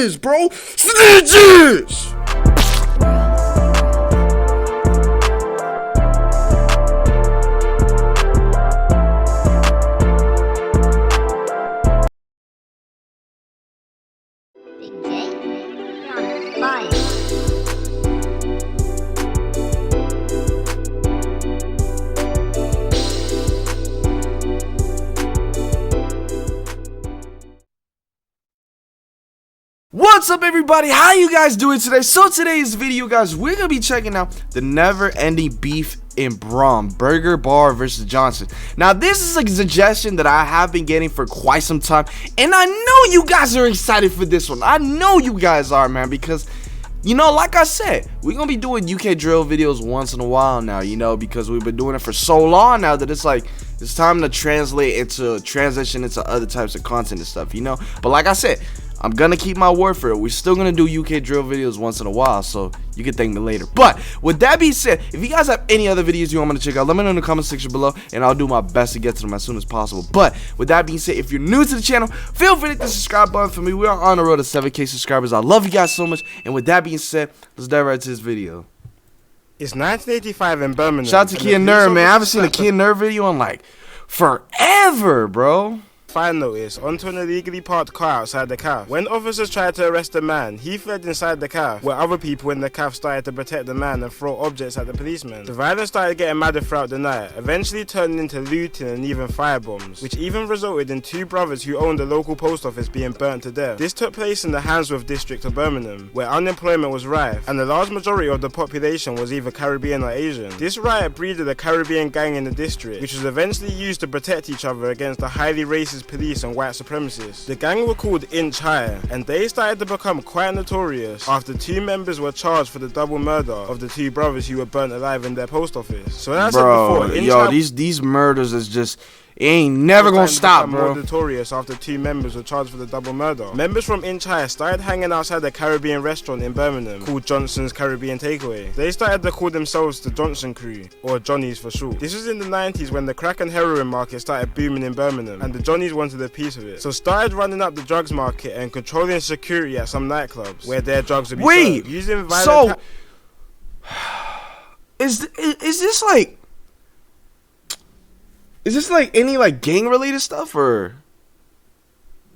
Snitches, bro. Snitches! What's up, everybody? How you guys doing today? So today's video, guys, we're gonna be checking out the never-ending beef in Brum, Burger Bar versus Johnson. Now, this is a suggestion that I have been getting for quite some time, and I know you guys are excited for this one. I know you guys are, man, because you know, like I said, we're gonna be doing Ukdrill videos once in a while now, you know, because we've been doing it for so long now that it's like it's time to transition into other types of content and stuff, you know. But like I said, I'm gonna keep my word for it. We're still gonna do Ukdrill videos once in a while, so you can thank me later. But with that being said, if you guys have any other videos you want me to check out, let me know in the comment section below, and I'll do my best to get to them as soon as possible. But with that being said, if you're new to the channel, feel free to hit the subscribe button for me. We are on the road to 7K subscribers. I love you guys so much. And with that being said, let's dive right to this video. It's 1985 in Birmingham. Shout out to Kid Nerd, man. I haven't seen a Kid Nerd video in like forever, bro. Fine notice onto an illegally parked car outside the cafe. When officers tried to arrest the man, he fled inside the cafe, where other people in the cafe started to protect the man and throw objects at the policeman. The violence started getting madder throughout the night, eventually turning into looting and even firebombs, which even resulted in two brothers who owned the local post office being burnt to death. This took place in the Handsworth district of Birmingham, where unemployment was rife, and the large majority of the population was either Caribbean or Asian. This riot breeded a Caribbean gang in the district, which was eventually used to protect each other against the highly racist police and white supremacists. The gang were called Inch High, and they started to become quite notorious after two members were charged for the double murder of the two brothers who were burnt alive in their post office. So as I said before, yo, these murders is just, it ain't never gonna stop, bro. More notorious after two members were charged for the double murder. Members from Inch High started hanging outside a Caribbean restaurant in Birmingham called Johnson's Caribbean Takeaway. They started to call themselves the Johnson Crew, or Johnnies for short. This was in the 90s when the crack and heroin market started booming in Birmingham, and the Johnnies wanted a piece of it. So started running up the drugs market and controlling security at some nightclubs where their drugs would be served. Using violent is this like any like gang related stuff or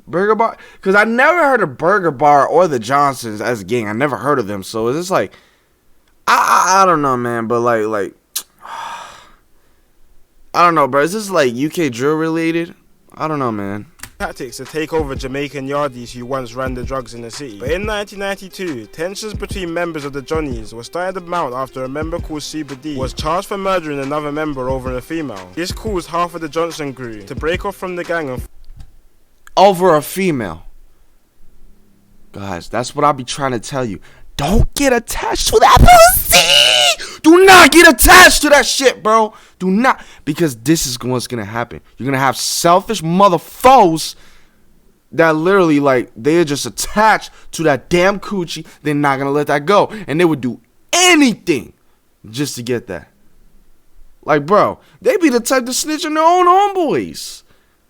Burger Bar? Because I never heard of Burger Bar or the Johnsons as a gang. I never heard of them. So is this like I don't know, man, but like I don't know, bro. Is this like Ukdrill related? I don't know, man. Tactics to take over Jamaican yardies who once ran the drugs in the city. But in 1992, tensions between members of the Johnnies were starting to mount after a member called Super D was charged for murdering another member over a female. This caused half of the Johnson crew to break off from the gang and over a female. Guys, that's what I be trying to tell you. Don't get attached to that pussy. Do not get attached to that shit, bro. Do not. Because this is what's going to happen. You're going to have selfish motherfuckers that literally, like, they're just attached to that damn coochie. They're not going to let that go. And they would do anything just to get that. Like, bro, they be the type to snitch on their own homeboys.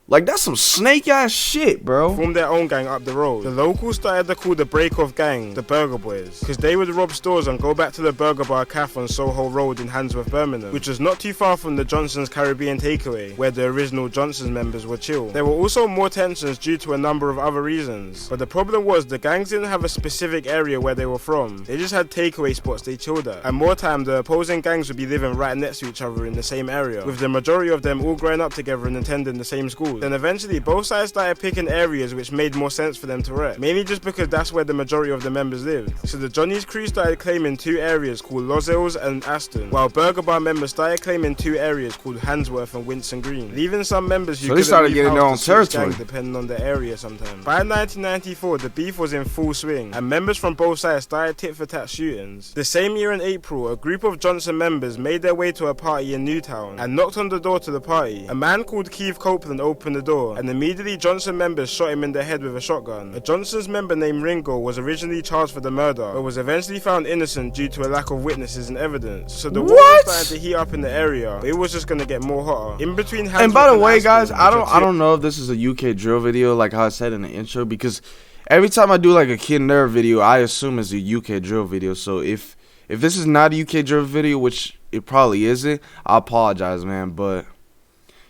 Like, that's some snake-ass shit, bro. Formed their own gang up the road. The locals started to call the break-off gang the Burger Boys, because they would rob stores and go back to the Burger Bar Cafe on Soho Road in Handsworth, Birmingham, which was not too far from the Johnson's Caribbean Takeaway, where the original Johnson's members were chill. There were also more tensions due to a number of other reasons, but the problem was the gangs didn't have a specific area where they were from. They just had takeaway spots they chilled at, and more time the opposing gangs would be living right next to each other in the same area, with the majority of them all growing up together and attending the same schools. Then eventually both sides started picking areas which made more sense for them to wreck, mainly just because that's where the majority of the members lived. So the Johnnies crew started claiming two areas called Los Hills and Aston, while Burger Bar members started claiming two areas called Handsworth and Winston Green, leaving some members who so they started getting their own territory depending on the area sometimes. By 1994 the beef was in full swing, and members from both sides started tit-for-tat shootings. The same year in April, a group of Johnson members made their way to a party in Newtown and knocked on the door to the party. A man called Keith Copeland opened the door, and immediately Johnson members shot him in the head with a shotgun. A Johnson's member named Ringo was originally charged for the murder, but was eventually found innocent due to a lack of witnesses and evidence. So the war was starting to heat up in the area, but it was just gonna get more hotter. In between Handsworth and by the way, Aston, guys, I don't know if this is a Ukdrill video like how I said in the intro, because every time I do like a Kid Nerd video, I assume it's a UK drill video. So if this is not a UK drill video, which it probably isn't, I apologize, man. But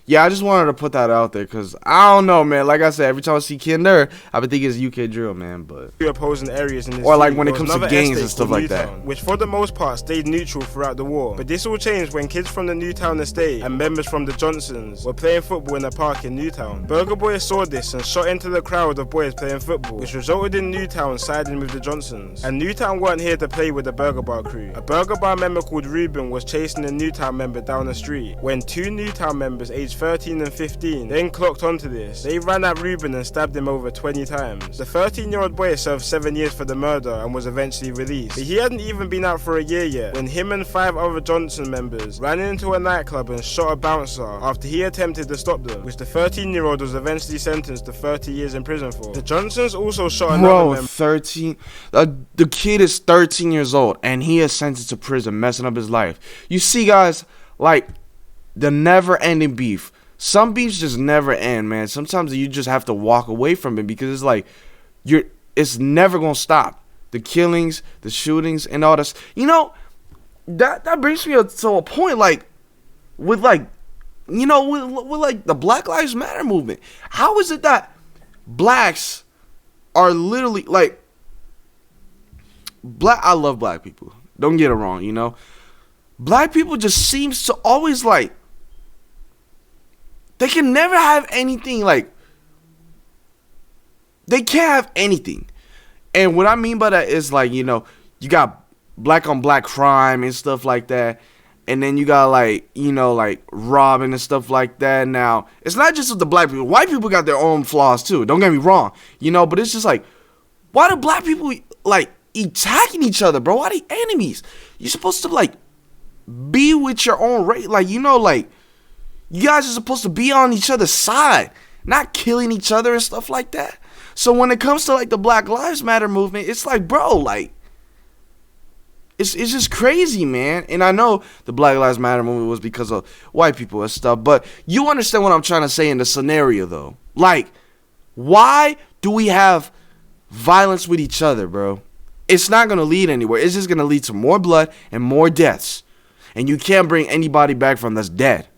yeah, I just wanted to put that out there because I don't know, man. Like I said, every time I see Kid Nerd, I would think it's UK drill, man. But opposing areas in this or like when it comes to gangs and stuff like that, which for the most part stayed neutral throughout the war. But this all changed when kids from the Newtown estate and members from the Johnsons were playing football in a park in Newtown. Burger Boys saw this and shot into the crowd of boys playing football, which resulted in Newtown siding with the Johnsons. And Newtown weren't here to play with the Burger Bar crew. A Burger Bar member called Ruben was chasing a Newtown member down the street when two Newtown members aged 13 and 15 then clocked onto this. They ran at Ruben and stabbed him over 20 times. The 13-year-old boy served 7 years for the murder and was eventually released. But he hadn't even been out for a year yet when him and 5 other Johnson members ran into a nightclub and shot a bouncer after he attempted to stop them, which the 13-year-old was eventually sentenced to 30 years in prison for. The Johnsons also shot another member. 13. The kid is 13 years old and he is sentenced to prison, messing up his life. You see, guys, like the never-ending beef. Some beefs just never end, man. Sometimes you just have to walk away from it because it's like it's never gonna stop. The killings, the shootings, and all this. You know, that brings me to a point like with like, you know, with like the Black Lives Matter movement. How is it that blacks are literally like I love black people. Don't get it wrong, you know. Black people just seems to always like they can never have anything, like, they can't have anything. And what I mean by that is, like, you know, you got black on black crime and stuff like that. And then you got, like, you know, like, robbing and stuff like that. Now, it's not just with the black people. White people got their own flaws, too. Don't get me wrong. You know, but it's just like, why do black people, like, attacking each other, bro? Why are they enemies? You're supposed to, like, be with your own race. Like, you know, like, you guys are supposed to be on each other's side, not killing each other and stuff like that. So when it comes to like the Black Lives Matter movement, it's like, bro, like, it's just crazy, man. And I know the Black Lives Matter movement was because of white people and stuff, but you understand what I'm trying to say in the scenario, though. Like, why do we have violence with each other, bro? It's not going to lead anywhere. It's just going to lead to more blood and more deaths. And you can't bring anybody back from that's dead.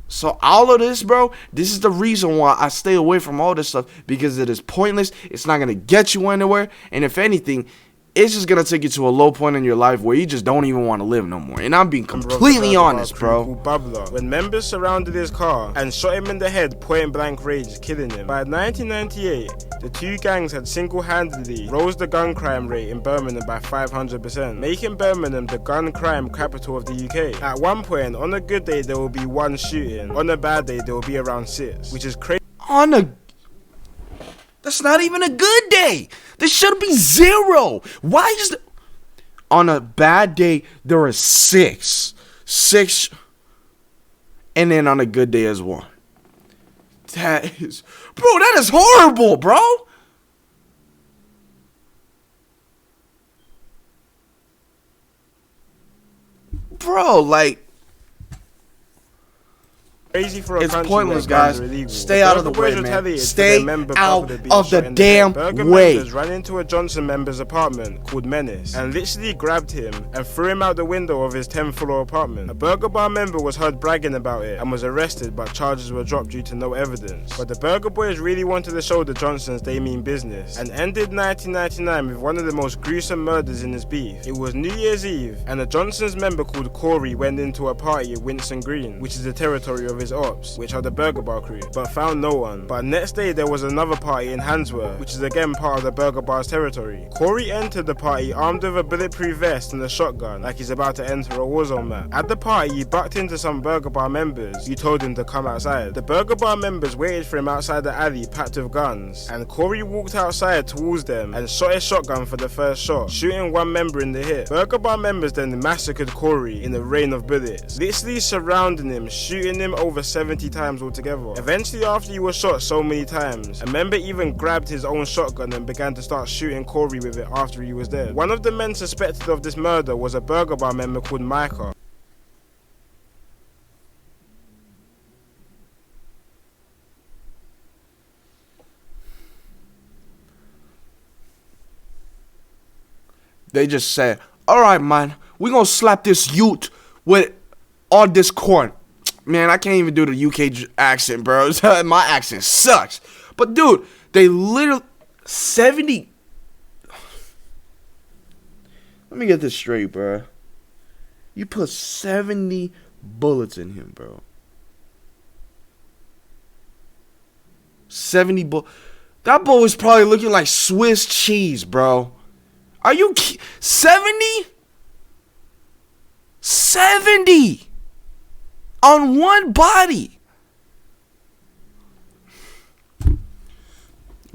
So all of this, bro, this is the reason why I stay away from all this stuff, because it is pointless. It's not going to get you anywhere. And if anything, it's just going to take you to a low point in your life where you just don't even want to live no more. And I'm being completely honest, bro. When members surrounded his car and shot him in the head, point blank range, killing him. By 1998, the two gangs had single-handedly rose the gun crime rate in Birmingham by 500%, making Birmingham the gun crime capital of the UK. At one point, on a good day, there will be 1 shooting. On a bad day, there will be around 6, which is crazy. That's not even a good day. There should be 0. Why is on a bad day there are 6, and then on a good day is 1. That is, bro, that is horrible, bro. Bro, like, crazy for a it's country pointless, where guns guys. are illegal. Stay out of the way, man. Stay out of the damn Burger way. members ran into a Johnson member's apartment called Menace and literally grabbed him and threw him out the window of his 10th floor apartment. A Burger Bar member was heard bragging about it and was arrested, but charges were dropped due to no evidence. But the Burger Boys really wanted to show the Johnsons they mean business and ended 1999 with one of the most gruesome murders in this beef. It was New Year's Eve and a Johnsons member called Corey went into a party at Winston Green, which is the territory of his ops, which are the Burger Bar crew, but found no one. But next day there was another party in Handsworth, which is again part of the Burger Bar's territory. Corey entered the party armed with a bulletproof vest and a shotgun, like he's about to enter a warzone map. At the party, he bucked into some Burger Bar members who told him to come outside. The Burger Bar members waited for him outside the alley packed with guns, and Corey walked outside towards them and shot his shotgun for the first shot, shooting one member in the hip. Burger Bar members then massacred Corey in a rain of bullets, literally surrounding him, shooting him over 70 times altogether. Eventually, after he was shot so many times, a member even grabbed his own shotgun and began to start shooting Corey with it after he was dead. One of the men suspected of this murder was a Burger Bar member called Micah. they just said, all right, man, we gonna slap this youth with all this corn. Man, I can't even do the UK accent, bro. My accent sucks. But, dude, they literally 70. Let me get this straight, bro. You put 70 bullets in him, bro. 70 bullets. That boy was probably looking like Swiss cheese, bro. Are you 70? 70 on one body.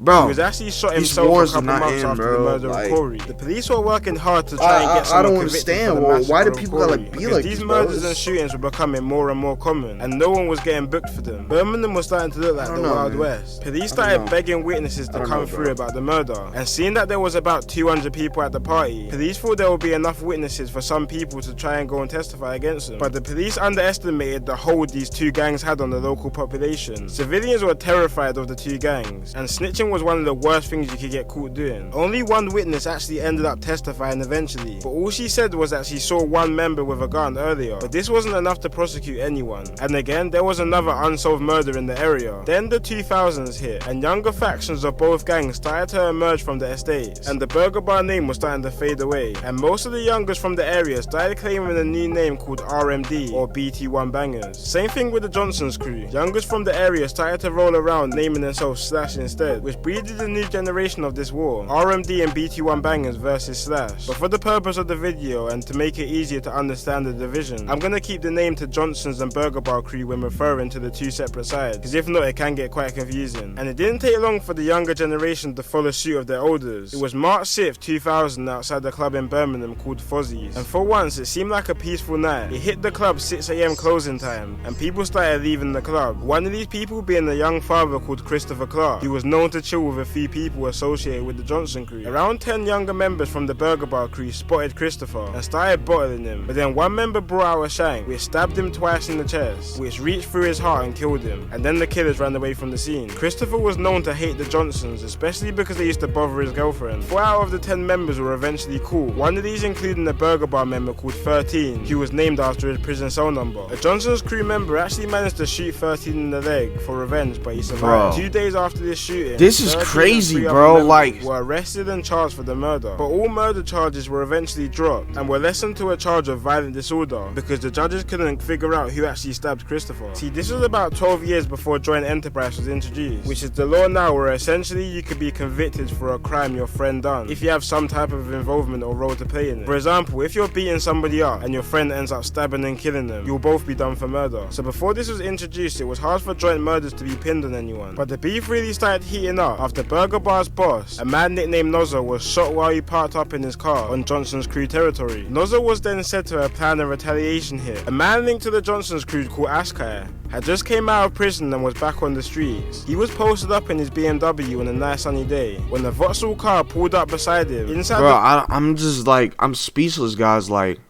Bro, he was actually shot himself a couple months after the murder of Corey. The police were working hard to try and get someone convicted for the massacre why do of people Corey, gotta be like these this, murders bro? and shootings were becoming more and more common, and no one was getting booked for them. Birmingham was starting to look like the Wild West. Police started begging witnesses to come through about the murder, and seeing that there was about 200 people at the party, police thought there would be enough witnesses for some people to try and go and testify against them. But the police underestimated the hold these two gangs had on the local population. Civilians were terrified of the two gangs, and snitching was one of the worst things you could get caught doing. Only one witness actually ended up testifying eventually, but all she said was that she saw one member with a gun earlier, but this wasn't enough to prosecute anyone. And again, there was another unsolved murder in the area. Then the 2000s hit, and younger factions of both gangs started to emerge from the estates, and the burger bar name was starting to fade away, and most of the youngers from the area started claiming a new name called RMD, or BT1 Bangers. Same thing with the Johnson's crew. Youngers from the area started to roll around naming themselves Slash instead, which breeded a new generation of this war, RMD and BT1 Bangers versus Slash. But for the purpose of the video and to make it easier to understand the division, I'm gonna keep the name to Johnson's and Burger Bar crew when referring to the two separate sides, because if not it can get quite confusing. And it didn't take long for the younger generation to follow suit of their elders. It was March 6th, 2000 outside the club in Birmingham called Fozzie's, and for once it seemed like a peaceful night. It hit the club 6 AM closing time, and people started leaving the club. One of these people being a young father called Christopher Clark, who was known to chill with a few people associated with the Johnson crew. Around 10 younger members from the Burger Bar crew spotted Christopher and started bottling him, but then one member brought out a shank which stabbed him twice in the chest, which reached through his heart and killed him, and then the killers ran away from the scene. Christopher was known to hate the Johnsons, especially because they used to bother his girlfriend. 4 out of the 10 members were eventually caught, one of these including a Burger Bar member called 13, who was named after his prison cell number. A Johnson's crew member actually managed to shoot 13 in the leg for revenge, but he survived. 2 days after this shooting, this is crazy, bro. Like, were arrested and charged for the murder, but all murder charges were eventually dropped and were lessened to a charge of violent disorder because the judges couldn't figure out who actually stabbed Christopher. See, this was about 12 years before joint enterprise was introduced, which is the law now where essentially you could be convicted for a crime your friend done if you have some type of involvement or role to play in it. For example, if you're beating somebody up and your friend ends up stabbing and killing them, you'll both be done for murder. So before this was introduced, it was hard for joint murders to be pinned on anyone, but the beef really started heating up after Burger Bar's boss, a man nicknamed Nozza, was shot while he parked up in his car on Johnson's crew territory. Nozza was then said to have planned a retaliation hit. A man linked to the Johnson's crew called Ashkai had just came out of prison and was back on the streets. He was posted up in his BMW on a nice sunny day when the Vauxhall car pulled up beside him. Inside I'm just like, I'm speechless, guys. Like,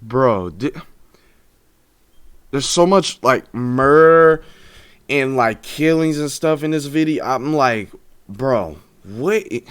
bro, there's so much like murder and like killings and stuff in this video. I'm like, bro, wait,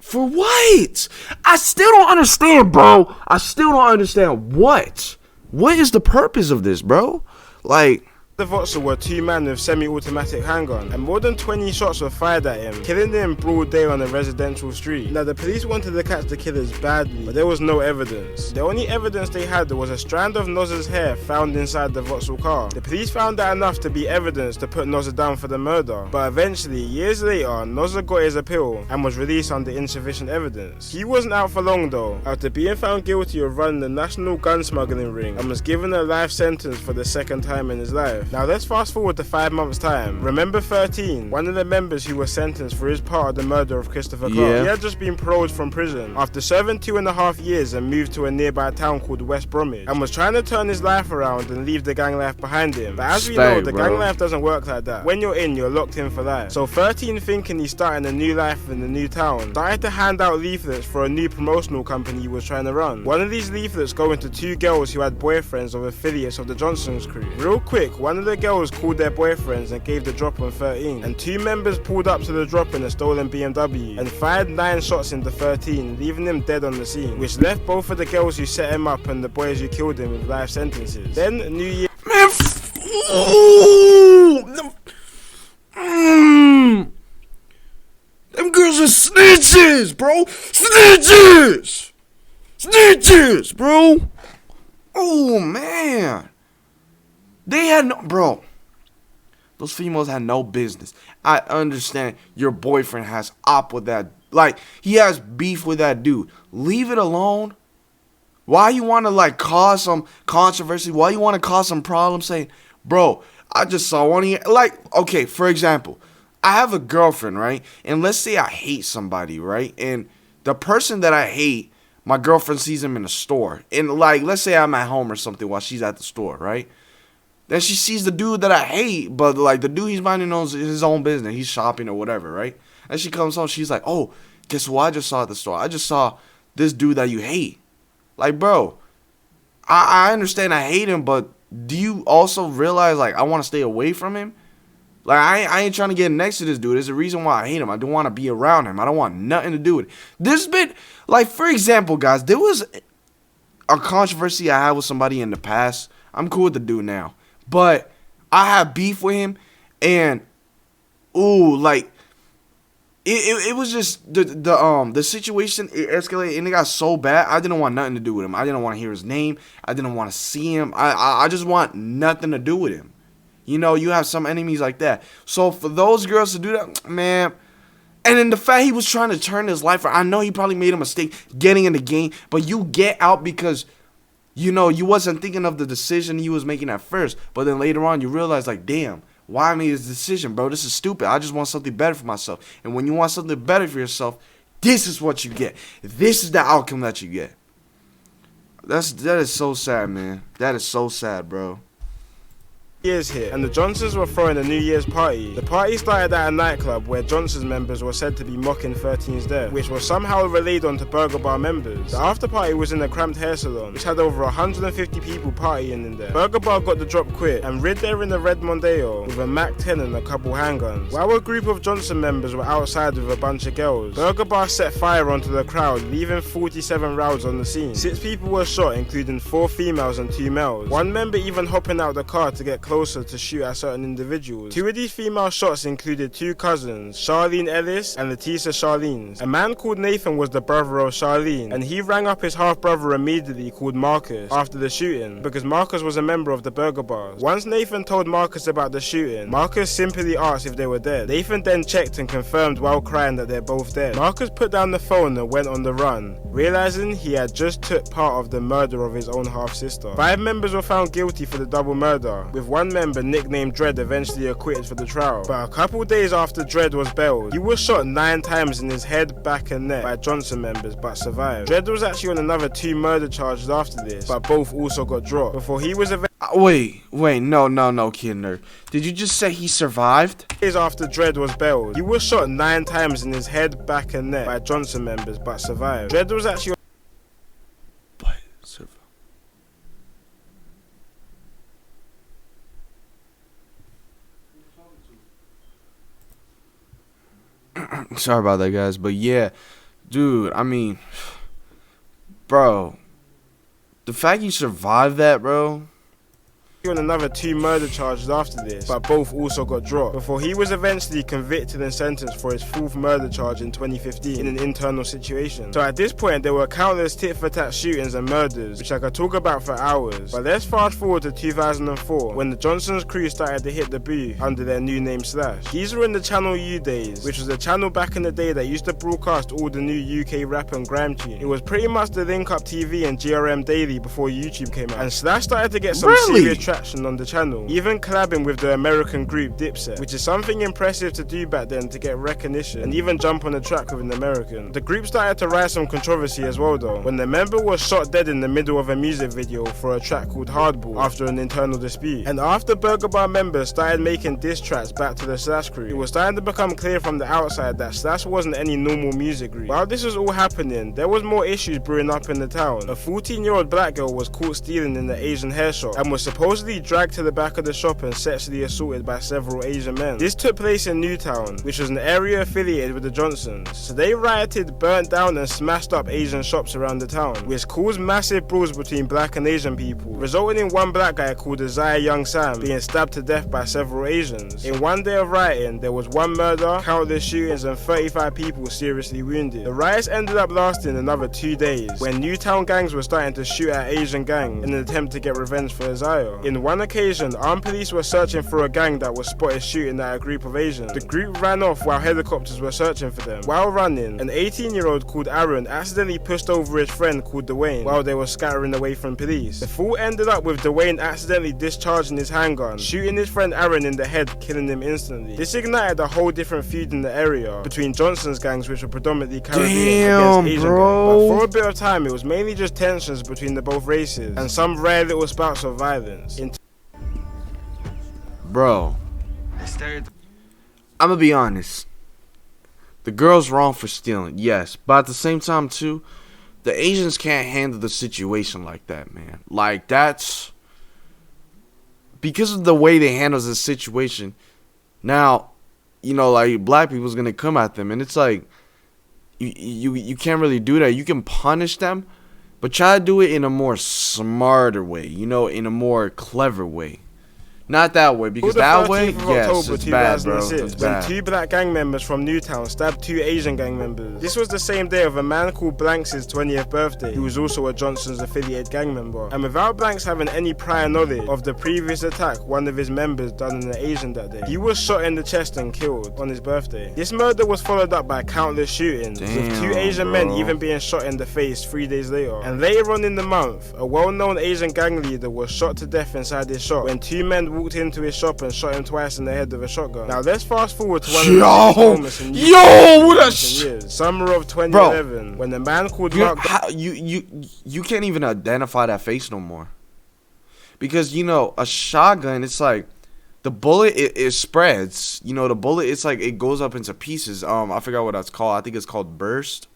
for what? I still don't understand, bro. I still don't understand what is the purpose of this, bro? Like, the Vauxhall were 2 men with semi-automatic handgun, and more than 20 shots were fired at him, killing him in broad day on a residential street. Now, the police wanted to catch the killers badly, but there was no evidence. The only evidence they had was a strand of Nozza's hair found inside the Vauxhall car. The police found that enough to be evidence to put Nozza down for the murder, but eventually, years later, Nozza got his appeal and was released under insufficient evidence. He wasn't out for long though, after being found guilty of running the national gun smuggling ring, and was given a life sentence for the second time in his life. Now let's fast forward to 5 months time. Remember 13, one of the members who was sentenced for his part of the murder of Christopher Clark. He had just been paroled from prison after serving 2.5 years and moved to a nearby town called West Bromwich, and was trying to turn his life around and leave the gang life behind him. But as we know, the gang life doesn't work like that. When you're in, you're locked in for life. So 13, thinking he's starting a new life in the new town, started to hand out leaflets for a new promotional company he was trying to run. One of these leaflets going to 2 girls who had boyfriends of affiliates of the Johnson's crew. Real quick, one one of the girls called their boyfriends and gave the drop on 13, and 2 members pulled up to the drop in a stolen BMW and fired 9 shots into 13, leaving him dead on the scene, which left both of the girls who set him up and the boys who killed him with life sentences. Then New Year. Man, them girls are snitches, bro. Snitches, bro. Oh man, they had no, bro. Those females had no business. I understand your boyfriend has op with that, like he has beef with that dude. Leave it alone. Why you want to like cause some controversy? Why you want to cause some problems? Saying, bro, I just saw one of you. Like, okay, for example, I have a girlfriend, right? And let's say I hate somebody, right? And the person that I hate, my girlfriend sees him in the store. And like, let's say I'm at home or something while she's at the store, right? Then she sees the dude that I hate, but like the dude he's minding his own business. He's shopping or whatever, right? And she comes home, she's like, oh, guess what I just saw at the store? I just saw this dude that you hate. Like, bro, I understand I hate him, but do you also realize, like, I want to stay away from him? Like, I ain't trying to get next to this dude. There's a reason why I hate him. I don't want to be around him. I don't want nothing to do with it. This bit, like, for example, guys, there was a controversy I had with somebody in the past. I'm cool with the dude now. But I had beef with him, and, ooh, like, It was just the situation, it escalated and it got so bad. I didn't want nothing to do with him. I didn't want to hear his name. I didn't want to see him. I just want nothing to do with him. You know, you have some enemies like that. So for those girls to do that, man, and then the fact he was trying to turn his life around, I know he probably made a mistake getting in the game, but you get out because, you know, you wasn't thinking of the decision he was making at first, but then later on you realize, like, damn, why I made this decision, bro? This is stupid. I just want something better for myself. And when you want something better for yourself, this is what you get. This is the outcome that you get. That is so sad, man. That is so sad, bro. Year's hit, and the Johnsons were throwing a New Year's party. The party started at a nightclub where Johnson's members were said to be mocking 13's death, which was somehow relayed onto Burger Bar members. The after party was in a cramped hair salon, which had over 150 people partying in there. Burger Bar got the drop quick and rid there in a red Mondeo with a Mac 10 and a couple handguns. While a group of Johnson members were outside with a bunch of girls, Burger Bar set fire onto the crowd, leaving 47 rounds on the scene. 6 people were shot, including 4 females and 2 males. One member even hopping out the car to get closer to shoot at certain individuals. 2 of these female shots included 2 cousins, Charlene Ellis and Letisa Charlene's. A man called Nathan was the brother of Charlene, and he rang up his half-brother immediately called Marcus after the shooting, because Marcus was a member of the Burger Bars. Once Nathan told Marcus about the shooting, Marcus simply asked if they were dead. Nathan then checked and confirmed while crying that they're both dead. Marcus put down the phone and went on the run, realizing he had just took part of the murder of his own half-sister. 5 members were found guilty for the double murder, with one member nicknamed Dredd eventually acquitted for the trial. But a couple days after Dredd was bailed, he was shot 9 times in his head, back and neck by Johnson members but survived. Dredd was actually on another 2 murder charges after this, but both also got dropped before he was Wait, no, Kid Nerd. Did you just say he survived? Days after Dredd was bailed, he was shot 9 times in his head, back and neck by Johnson members but survived. Dredd was actually sorry about that, guys, but yeah, dude, I mean, bro, the fact you survived that, bro. on another 2 murder charges after this, but both also got dropped before he was eventually convicted and sentenced for his 4th murder charge in 2015 in an internal situation. So at this point there were countless tit-for-tat shootings and murders, which I could talk about for hours. But let's fast forward to 2004 when the Johnson's crew started to hit the booth under their new name Slash. These were in the Channel U days, which was a channel back in the day that used to broadcast all the new UK rap and grime tunes. It was pretty much the Link Up TV and GRM Daily before YouTube came out, and Slash started to get some serious traction on the channel, even collabing with the American group Dipset, which is something impressive to do back then to get recognition and even jump on the track with an American. The group started to rise some controversy as well though, when the member was shot dead in the middle of a music video for a track called Hardball after an internal dispute. And after Burger Bar members started making diss tracks back to the Slash crew, it was starting to become clear from the outside that Slash wasn't any normal music group. While this was all happening, there was more issues brewing up in the town. A 14-year-old black girl was caught stealing in the Asian hair shop and was supposedly supposedly dragged to the back of the shop and sexually assaulted by several Asian men. This took place in Newtown, which was an area affiliated with the Johnsons. So they rioted, burnt down and smashed up Asian shops around the town, which caused massive brawls between black and Asian people, resulting in one black guy called Isaiah Young Sam being stabbed to death by several Asians. In one day of rioting, there was one murder, countless shootings and 35 people seriously wounded. The riots ended up lasting another 2 days, when Newtown gangs were starting to shoot at Asian gangs in an attempt to get revenge for Isaiah. In one occasion, armed police were searching for a gang that was spotted shooting at a group of Asians. The group ran off while helicopters were searching for them. While running, an 18-year-old called Aaron accidentally pushed over his friend called Dwayne while they were scattering away from police. The fall ended up with Dwayne accidentally discharging his handgun, shooting his friend Aaron in the head, killing him instantly. This ignited a whole different feud in the area between Johnson's gangs, which were predominantly Caribbean, against Asian gangs. But for a bit of time, it was mainly just tensions between the both races and some rare little spouts of violence. Bro, I'm gonna be honest. The girl's wrong for stealing, yes, but at the same time too, the Asians can't handle the situation like that, man. Like, that's because of the way they handle the situation. Now, you know, like, black people's gonna come at them, and it's like you can't really do that. You can punish them, but try to do it in a more smarter way, you know, in a more clever way. Not that way, because that way, yes, it's bad, bro. It's bad. When 2 black gang members from Newtown stabbed 2 Asian gang members. This was the same day of a man called Blanks' 20th birthday, who was also a Johnson's affiliate gang member. And without Blanks having any prior knowledge of the previous attack one of his members done on an Asian that day, he was shot in the chest and killed on his birthday. This murder was followed up by countless shootings, with 2 Asian men even being shot in the face 3 days later. And later on in the month, a well-known Asian gang leader was shot to death inside his shop when 2 men walked into his shop and shot him twice in the head with a shotgun. Now let's fast forward to one of the biggest moments in years, summer of 2011, when a man called Mark. You can't even identify that face no more, because you know a shotgun. It's like the bullet it spreads. You know, the bullet, it's like it goes up into pieces. I forgot what that's called. I think it's called burst.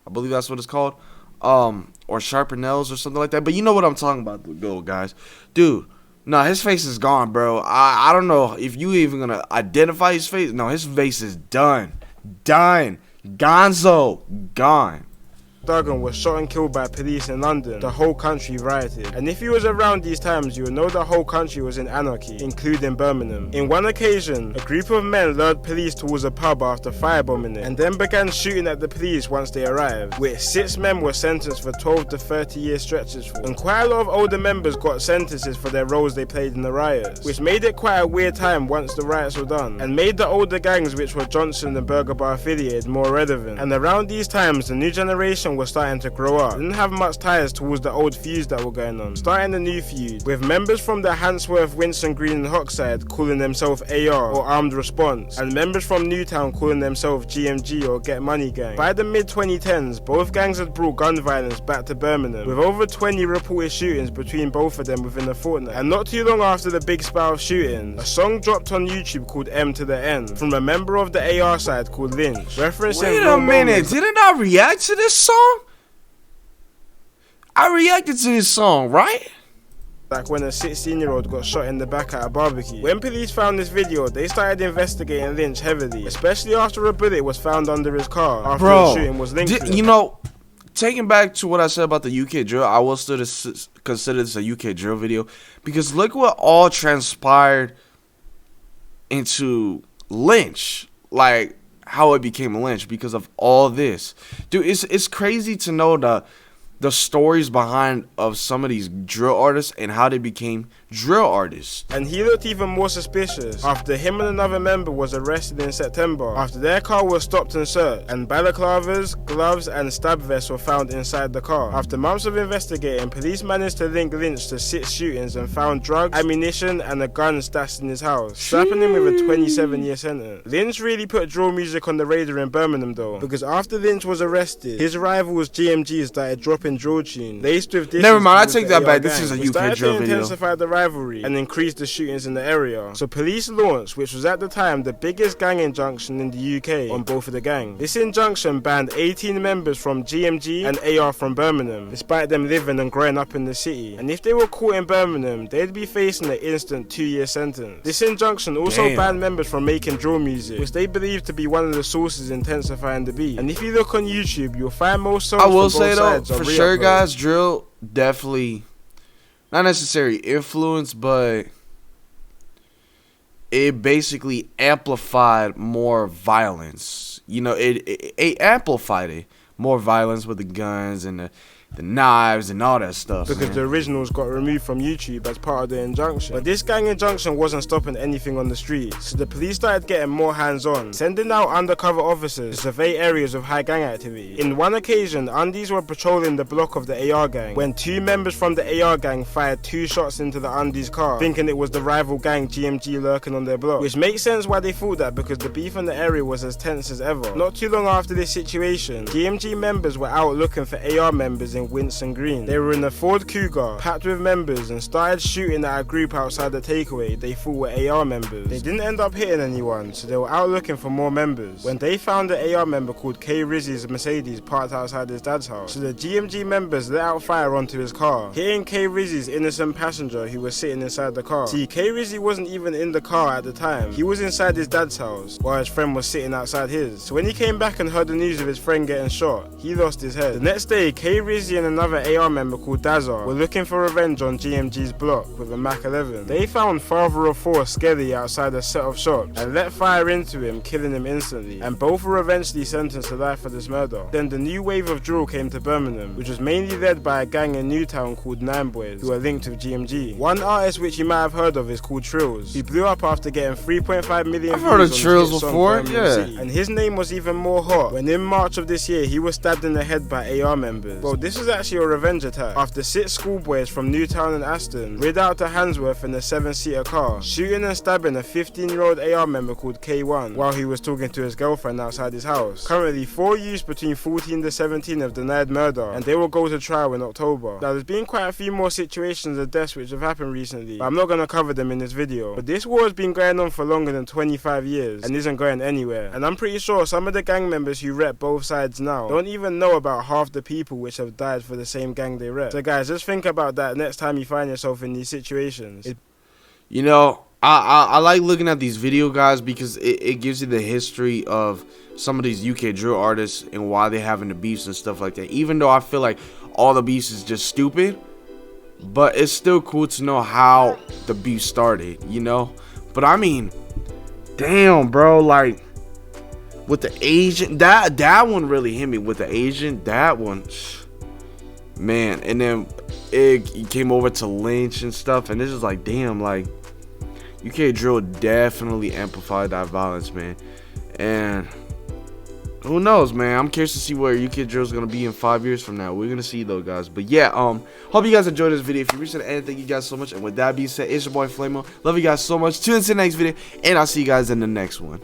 I believe that's what it's called. Or sharper nails or something like that. But you know what I'm talking about, though, guys. Dude. No, his face is gone, bro. I don't know if you even gonna identify his face. No, his face is done. Done. Gonzo. Gone. Duggan was shot and killed by police in London. The whole country rioted. And if you was around these times, you would know the whole country was in anarchy, including Birmingham. In one occasion, a group of men lured police towards a pub after firebombing it, and then began shooting at the police once they arrived, which 6 men were sentenced for 12 to 30-year stretches for. And quite a lot of older members got sentences for their roles they played in the riots, which made it quite a weird time once the riots were done, and made the older gangs, which were Johnson and Burger Bar affiliated, more relevant. And around these times, the new generation was starting to grow up. They didn't have much ties towards the old feuds that were going on. Starting a new feud, with members from the Handsworth, Winston Green and Hockside calling themselves AR or Armed Response, and members from Newtown calling themselves GMG or Get Money Gang. By the mid-2010s, both gangs had brought gun violence back to Birmingham, with over 20 reported shootings between both of them within a fortnight. And not too long after the big spout of shooting, a song dropped on YouTube called M to the N from a member of the AR side called Lynch, referencing— Wait a minute, didn't I react to this song? I reacted to this song, right? Like when a 16-year-old got shot in the back at a barbecue. When police found this video, they started investigating Lynch heavily, especially after a bullet was found under his car after the shooting was linked to it. You know, taking back to what I said about the UK drill, I will still consider this a UK drill video, because look what all transpired into Lynch, like how it became Lynch because of all this. Dude, it's crazy to know the stories behind of some of these drill artists and how they became drill artists. And he looked even more suspicious after him and another member was arrested in September after their car was stopped and searched, and balaclavas, gloves and stab vests were found inside the car. After months of investigating, police managed to link Lynch to 6 shootings and found drugs, ammunition and a gun stashed in his house, slapping him with a 27-year sentence. Lynch really put drill music on the radar in Birmingham though, because after Lynch was arrested, his rivals GMG started dropping popping drill tune laced with this. Never mind, I take that back. This is a UK drill video. Intensify the rivalry and increase the shootings in the area. So police launched, which was at the time the biggest gang injunction in the UK on both of the gangs. This injunction banned 18 members from GMG and AR from Birmingham, despite them living and growing up in the city. And if they were caught in Birmingham, they'd be facing an instant 2-year sentence. This injunction also banned members from making drill music, which they believed to be one of the sources intensifying the beat. And if you look on YouTube, you'll find most songs I will from both say though, sides for sure, guys, drill definitely not necessarily influence, but it basically amplified more violence. You know, it amplified it. More violence with the guns and the knives and all that stuff. Because the originals got removed from YouTube as part of the injunction. But this gang injunction wasn't stopping anything on the streets, so the police started getting more hands-on, sending out undercover officers to survey areas of high gang activity. In one occasion, undies were patrolling the block of the AR gang when 2 members from the AR gang fired 2 shots into the undies car, thinking it was the rival gang GMG lurking on their block. Which makes sense why they thought that, because the beef in the area was as tense as ever. Not too long after this situation, GMG members were out looking for AR members in Winston Green. They were in a Ford Cougar, packed with members, and started shooting at a group outside the takeaway they thought were AR members. They didn't end up hitting anyone, so they were out looking for more members, when they found an AR member called K Rizzy's Mercedes parked outside his dad's house. So the GMG members let out fire onto his car, hitting K Rizzy's innocent passenger who was sitting inside the car. See, K Rizzy wasn't even in the car at the time. He was inside his dad's house, while his friend was sitting outside his. So when he came back and heard the news of his friend getting shot, he lost his head. The next day, K Rizzy and another AR member called Dazar were looking for revenge on GMG's block with a Mac 11. They found father of 4 Skelly outside a set of shops and let fire into him, killing him instantly, and both were eventually sentenced to life for this murder. Then the new wave of drill came to Birmingham, which was mainly led by a gang in Newtown called Nine Boys, who are linked with GMG. One artist which you might have heard of is called Trills. He blew up after getting 3.5 million I've heard of Trills before, yeah. And his name was even more hot when in March of this year he was stabbed in the head by AR members. Well, this was actually a revenge attack after 6 schoolboys from Newtown and Aston rid out to Handsworth in a 7-seater car, shooting and stabbing a 15-year-old AR member called K1 while he was talking to his girlfriend outside his house. Currently, 4 youths between 14 to 17 have denied murder, and they will go to trial in October. Now, there's been quite a few more situations of deaths which have happened recently, but I'm not going to cover them in this video. But this war has been going on for longer than 25 years and isn't going anywhere, and I'm pretty sure some of the gang members who rep both sides now don't even know about half the people which have died for the same gang they rep. So guys, just think about that next time you find yourself in these situations. You know, I like looking at these video guys because it gives you the history of some of these UK drill artists and why they're having the beefs and stuff like that. Even though I feel like all the beefs is just stupid, but it's still cool to know how the beef started, you know. But I mean, damn, bro, like with the Asian, that one really hit me with the Asian, that one, man. And then it came over to Lynch and stuff, and this is like, damn, like UK drill definitely amplified that violence, man. And who knows, man? I'm curious to see where UK drill is gonna be in 5 years from now. We're gonna see though, guys. But yeah, hope you guys enjoyed this video. If you reached the end, thank you guys so much. And with that being said, it's your boy Flamo. Love you guys so much. Tune in to the next video, and I'll see you guys in the next one.